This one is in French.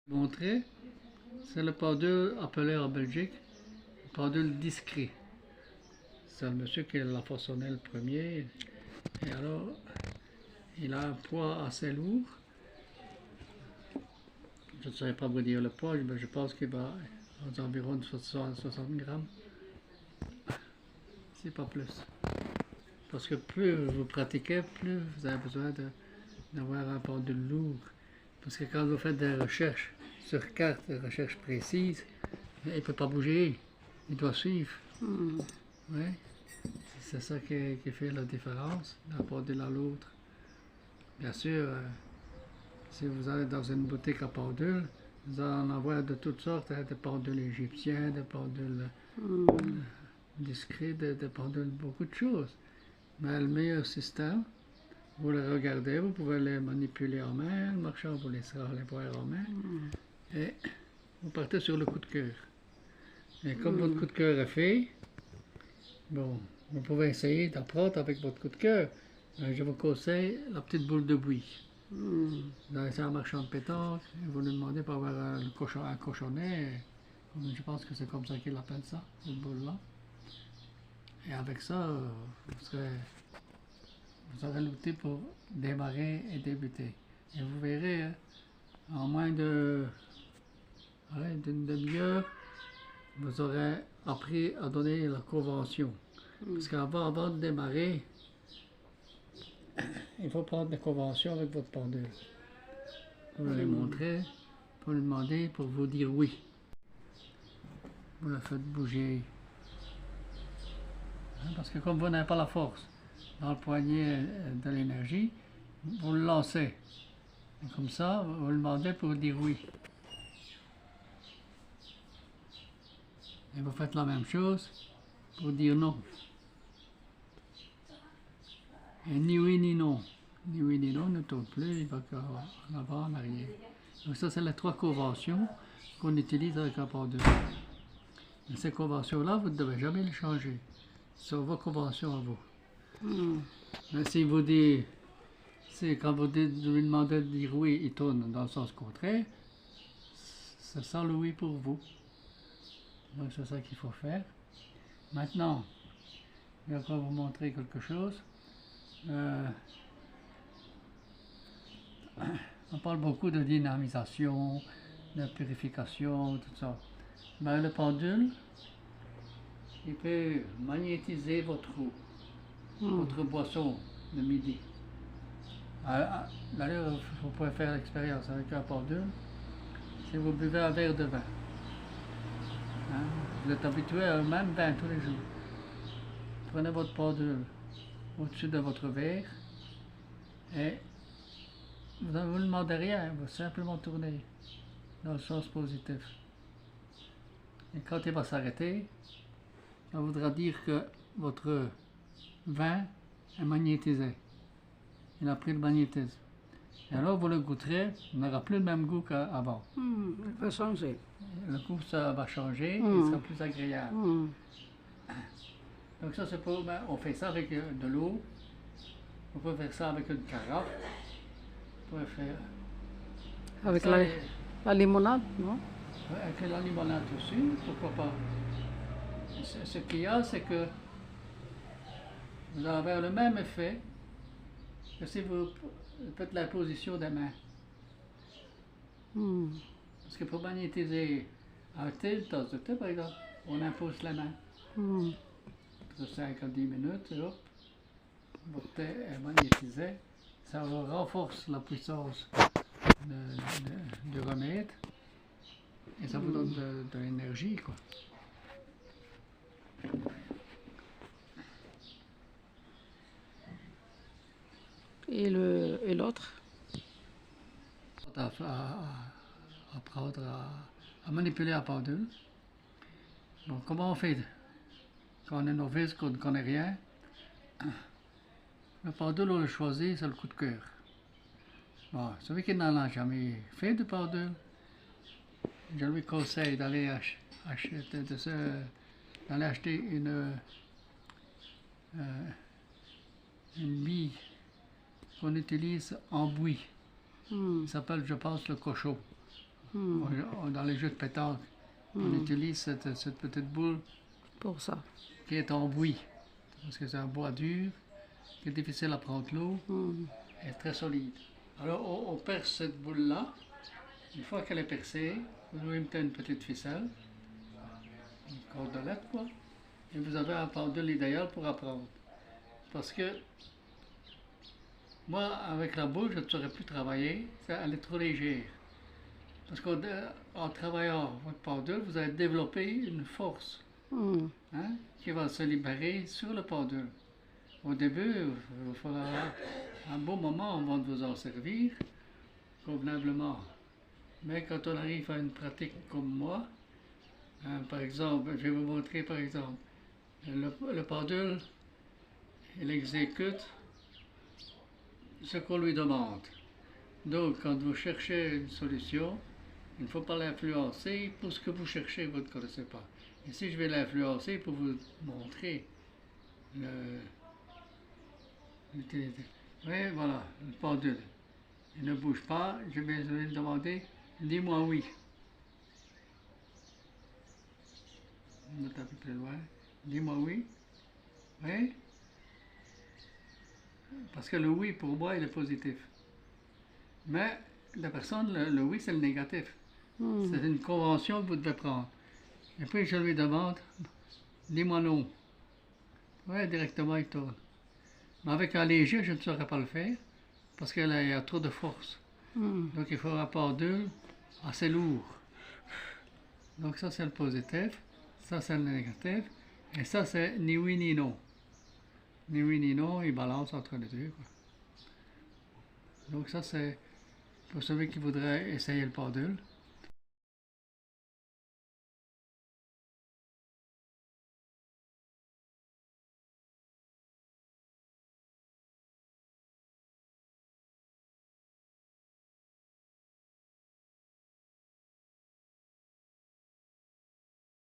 Montrer, c'est le pendule appelé en Belgique le pendule discret. C'est le monsieur qui l'a façonné le premier. Et alors, il a un poids assez lourd. Je ne saurais pas vous dire le poids, mais je pense qu'il va aux environs de 60 grammes. C'est pas plus. Parce que plus vous pratiquez, plus vous avez besoin d'avoir un pendule lourd. Parce que quand vous faites des recherches sur carte, des recherches précises, il ne peut pas bouger, il doit suivre. Ouais. C'est ça qui fait la différence d'un pendule à l'autre. Bien sûr, si vous allez dans une boutique à pendules, vous allez en avoir de toutes sortes, des pendules égyptiens, des pendules discrets, des pendules, beaucoup de choses. Mais le meilleur système, vous les regardez, vous pouvez les manipuler en main, le marchand vous laissera les voir en main, et vous partez sur le coup de cœur. Et comme votre coup de cœur est fait, bon, vous pouvez essayer d'apprendre avec votre coup de cœur. Je vous conseille la petite boule de buis. Vous allez faire un marchand de pétanque, et vous lui demandez pour avoir un cochonnet, je pense que c'est comme ça qu'il appelle ça, cette boule-là. Et avec ça, vous aurez l'outil pour démarrer et débuter. Et vous verrez, en moins d'une demi-heure, vous aurez appris à donner la convention. Parce qu'avant de démarrer, il faut prendre des conventions avec votre pendule. Vous les montrer, pour lui demander, pour vous dire oui. Vous la faites bouger. Parce que comme vous n'avez pas la force dans le poignet de l'énergie, vous le lancez. Et comme ça, vous le demandez pour dire oui. Et vous faites la même chose pour dire non. Et ni oui ni non. Ni oui ni non ne tourne plus, il va en avant, en arrière. Donc ça, c'est les 3 conventions qu'on utilise avec un pendule. Et ces conventions-là, vous ne devez jamais les changer. Ce sont vos conventions à vous. Mais si vous dites, quand vous lui demandez de dire oui, il tourne dans le sens contraire, c'est ça le oui pour vous. Donc c'est ça qu'il faut faire. Maintenant, je vais encore vous montrer quelque chose. On parle beaucoup de dynamisation, de purification, tout ça. Mais le pendule, il peut magnétiser votre boisson de midi. D'ailleurs, vous pouvez faire l'expérience avec un pendule. Si vous buvez un verre de vin, vous êtes habitué à un même vin tous les jours. Prenez votre pendule au-dessus de votre verre et vous ne vous demandez rien, vous simplement tournez dans le sens positif. Et quand il va s'arrêter, ça voudra dire que votre vin est magnétisé. Il a pris le magnétisme. Et alors vous le goûterez, il n'aura plus le même goût qu'avant. Il va changer. Le goût ça va changer, il sera plus agréable. Donc ça c'est pour, on fait ça avec de l'eau, on peut faire ça avec une carafe, on peut faire... Avec ça, la limonade, non? Ouais, avec la limonade dessus, pourquoi pas. Ce qu'il y a, c'est que vous allez avoir le même effet que si vous faites la position des mains. Parce que pour magnétiser un thé, une tasse de thé par exemple, on impose les mains. De 5 à 10 minutes, et hop, votre thé est magnétisé. Ça renforce la puissance du remède et ça vous donne de l'énergie, quoi. Et l'autre? Apprendre à manipuler la pendule. Bon, comment on fait quand on est novice, qu'on ne connaît rien? Le pendule, on le choisit, c'est le coup de cœur. Bon, celui qui n'en a jamais fait de pendule, je lui conseille d'aller acheter une bille qu'on utilise en buis. Il s'appelle, je pense, le cochon. Dans les jeux de pétanque, on utilise cette petite boule Pour ça. qui est en buis. Parce que c'est un bois dur, qui est difficile à prendre l'eau, et très solide. Alors on perce cette boule-là. Une fois qu'elle est percée, vous lui mettez une petite ficelle, une cordelette quoi, et vous avez un pendule idéal pour apprendre. Parce que moi, avec la boule, je ne saurais plus travailler, elle est trop légère. Parce qu'en travaillant votre pendule, vous allez développer une force qui va se libérer sur le pendule. Au début, il faudra un beau moment avant de vous en servir, convenablement. Mais quand on arrive à une pratique comme moi, par exemple, je vais vous montrer par exemple, le pendule, il exécute ce qu'on lui demande. Donc, quand vous cherchez une solution, il ne faut pas l'influencer pour ce que vous cherchez, vous ne connaissez pas. Et si je vais l'influencer pour vous montrer l'utilité. Oui, voilà, le pendule. Il ne bouge pas, je vais lui demander, dis-moi oui. On est un peu plus loin. Dis-moi oui. Oui. Parce que le oui, pour moi, il est positif. Mais la personne, le oui, c'est le négatif. C'est une convention que vous devez prendre. Et puis je lui demande, dis-moi non. Oui, directement il tourne. Mais avec un léger, je ne saurais pas le faire, parce qu'il y a trop de force. Donc il faut un pendule assez lourd. Donc ça c'est le positif, ça c'est le négatif, et ça c'est ni oui ni non. Ni oui ni non, il balance entre les deux, quoi. Donc ça c'est pour celui qui voudrait essayer le pendule.